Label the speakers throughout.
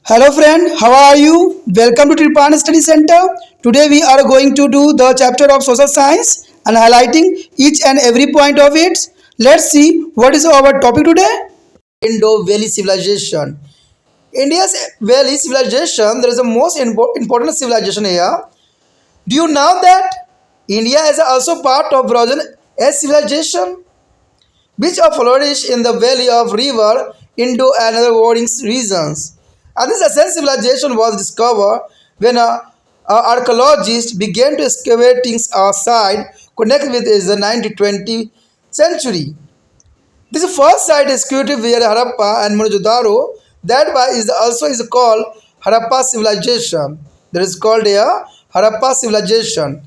Speaker 1: Hello friend, how are you? Welcome to Tripan Study Center. Today we are going to do the chapter of social science and highlighting each and every point of it. Let's see what is our topic today. Indo Valley Civilization. India's Valley Civilization, there is a most important civilization here. Do you know that India is also part of Brazil as civilization, which are flourished in the valley of river Indo and other warring regions. And this ancient civilization was discovered when archaeologists began to excavating a site connected with the 19th century. This first site excavated via Harappa and Mohenjo-daro. That why is also is called Harappa civilization. That is called a Harappa civilization.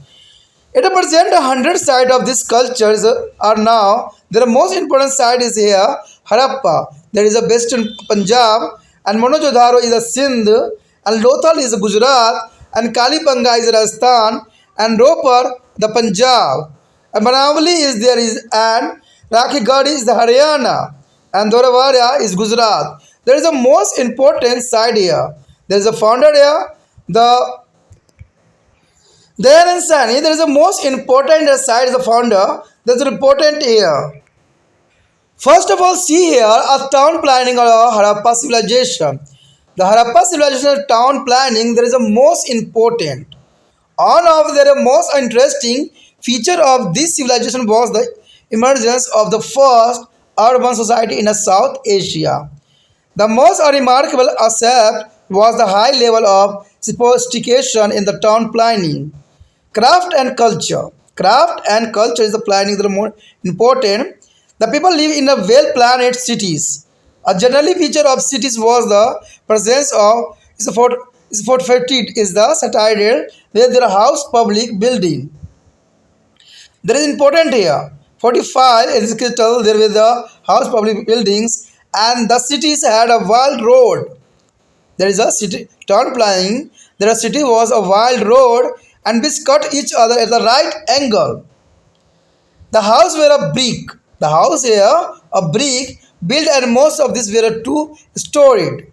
Speaker 1: It represents 100 sites of these cultures are now. The most important site is here, Harappa. There is a best in Punjab, and Mohenjo-daro is a Sindh, and Lothal is Gujarat, and Kalibanga is Rajasthan, and Ropar the Punjab. And Banavali is there is and Rakhigadi is the Haryana, and Doravara is Gujarat. There is a most important site here. There is a founder here, there in Sani, there is a most important side is the founder. That's important here. First of all, see here a town planning of Harappa civilization. The Harappa civilization town planning there is a most important. One of the most interesting feature of this civilization was the emergence of the first urban society in South Asia. The most remarkable aspect was the high level of sophistication in the town planning. Craft and culture. Craft and culture is the planning that are more important. The people live in a well-planned cities. A generally feature of cities was the presence of fortified is the citadel where there are house public building. There is important here. Fortified is crystal there with the house public buildings and the cities had a wild road. There is a city town planning. There a city was a wild road and which cut each other at the right angle. The house were a brick. The house here a brick built and most of these were two storied.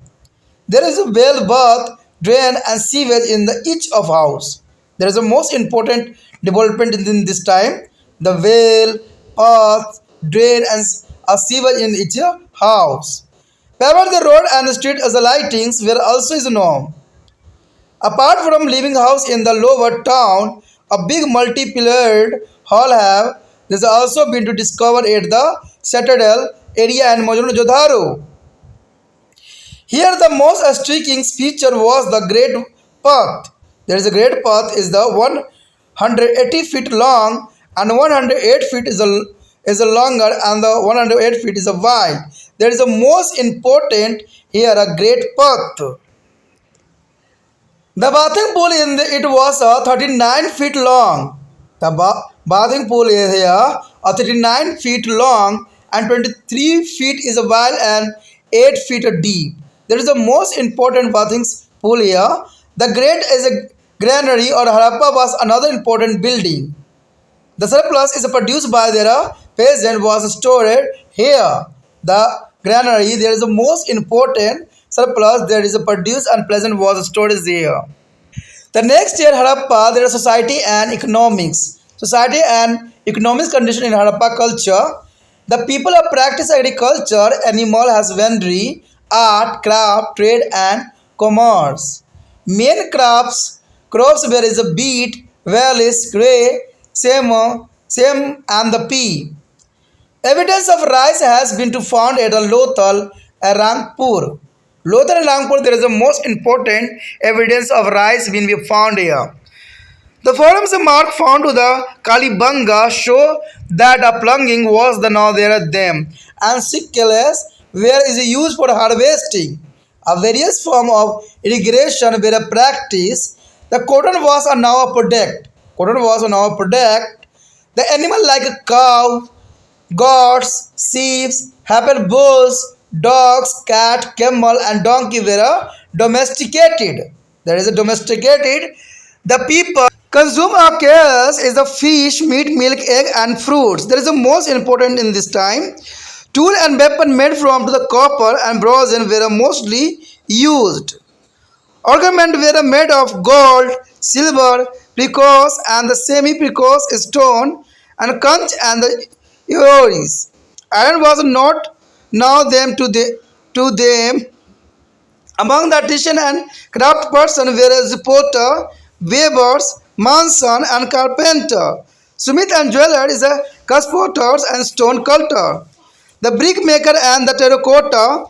Speaker 1: There is a well bath, drain and sewage in the each of house. There is a most important development in this time. The well, path, drain and a sewage in each house. Paved the road and the street as the lightings were also is norm. Apart from living house in the lower town, a big multi-pillared hall have this also been to discover at the Citadel area and Mohenjo-daro. Here the most striking feature was the great path. There is a great path is the 180 feet long and 108 feet is a longer and the 108 feet is a wide. There is a most important here a great path. The bathing pool it was 39 feet long. The bathing pool is here 39 feet long and 23 feet is wide and 8 feet deep. There is the most important bathing pool here. The great is a granary or Harappa was another important building. The surplus is produced by their peasant was stored here. The granary there is the most important surplus there is a produced and pleasant was stored here. The next year Harappa there is society and economics. Society and economics condition in Harappa culture. The people of practice agriculture, animal husbandry, art, craft, trade and commerce. Main crops where is a beet, vallis, grey, same and the pea. Evidence of rice has been to found at the Lothal and Rangpur. Lothal and Rangpur there is the most important evidence of rice being found here. The forums mark found to the Kalibanga show that a plunging was the now there at them and sickles where is used for harvesting. A various form of irrigation were a practice. The cotton was a now a product. Cotton was a now a product. The animal like a cow, goats, sheep, heifer bulls, dogs, cat, camel and donkey were domesticated. There is a domesticated. The people consume a chaos is the fish, meat, milk, egg and fruits. There is the most important in this time. Tool and weapon made from the copper and bronze were mostly used. Ornament were made of gold, silver, precocious and the semi-precocious stone, and conch and the ivories. Iron was not now to them. Among the artisan and craft person were a potter, weavers, mason and carpenter. Smith and jeweler is a cuspotters and stone culture. The brick maker and the terracotta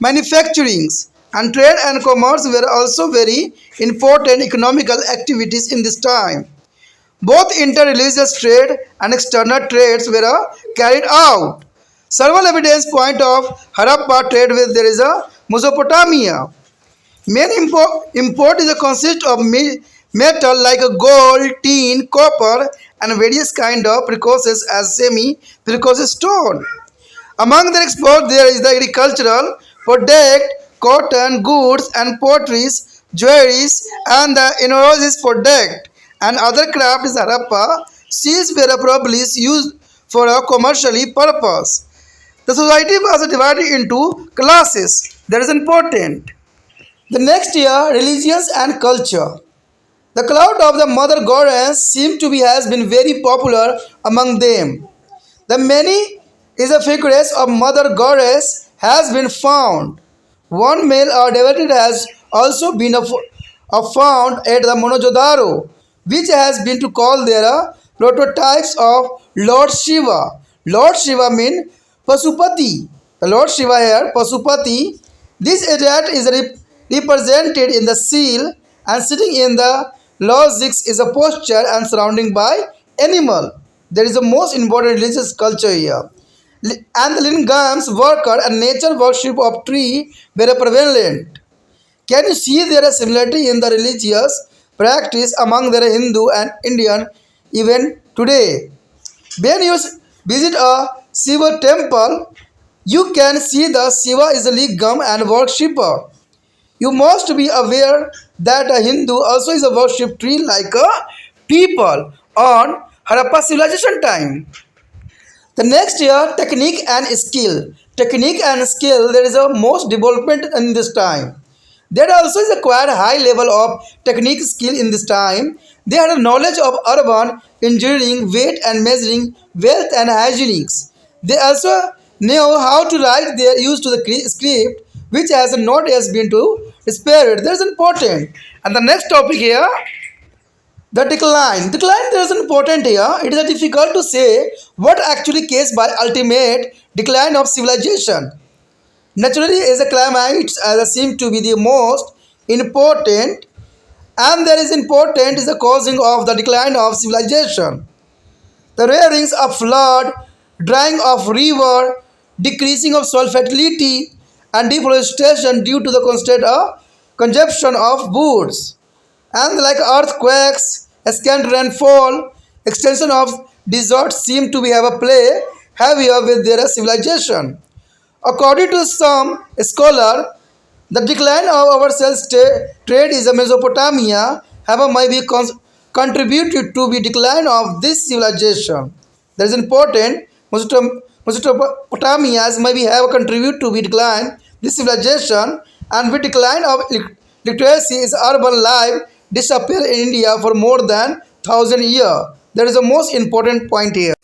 Speaker 1: manufacturings and trade and commerce were also very important economical activities in this time. Both inter-religious trade and external trades were carried out. Several evidence point of Harappa trade with there is a Mesopotamia. Main import is a consist of metal like a gold, tin, copper, and various kind of precocious as semi-precocious stone. Among the exports, there is the agricultural, product, cotton, goods, and potteries, jewelries, and the enormous product and other crafts is Harappa. Seals were probably used for a commercially purpose. The society was divided into classes. That is important. The next year, religions and culture. The cloud of the mother goddess seems to be has been very popular among them. The many is a figures of mother goddess has been found. One male or devotee has also been found at the Monojodaro, which has been to call their prototypes of Lord Shiva. Lord Shiva means Pasupati. The Lord Shiva here, Pasupati. This area is represented in the seal and sitting in the logics is a posture and surrounding by animal. There is the most important religious culture here. And the lingams, worker and nature worship of tree were prevalent. Can you see there is similarity in the religious practice among the Hindu and Indian even today? When you visit a Shiva temple, you can see the Shiva is a lingam and worshipper. You must be aware that a Hindu also is a worship tree like a people on Harappa civilization time. The next year, technique and skill. Technique and skill, there is a most development in this time. There also is a quite high level of technique skill in this time. They had a knowledge of urban engineering, weight and measuring, wealth and hygienics. They also knew how to write their use to the script, which has not yet been to spared. That is important. And the next topic here, the decline. Decline there is important here. It is difficult to say what actually caused by ultimate decline of civilization. Naturally, as a climate as seem to be the most important, and there is important is the causing of the decline of civilization. The rarings of flood, drying of river, decreasing of soil fertility, and deforestation due to the constant consumption of woods and like earthquakes, scant rainfall, extension of deserts seem to be have a play heavier with their civilization. According to some scholar, the decline of our trade is a Mesopotamia have a maybe contributed to the decline of this civilization. That is important. Mesopotamia maybe have contributed to the decline this civilization and with decline of literacy is urban life disappear in India for more than 1,000 years. That is the most important point here.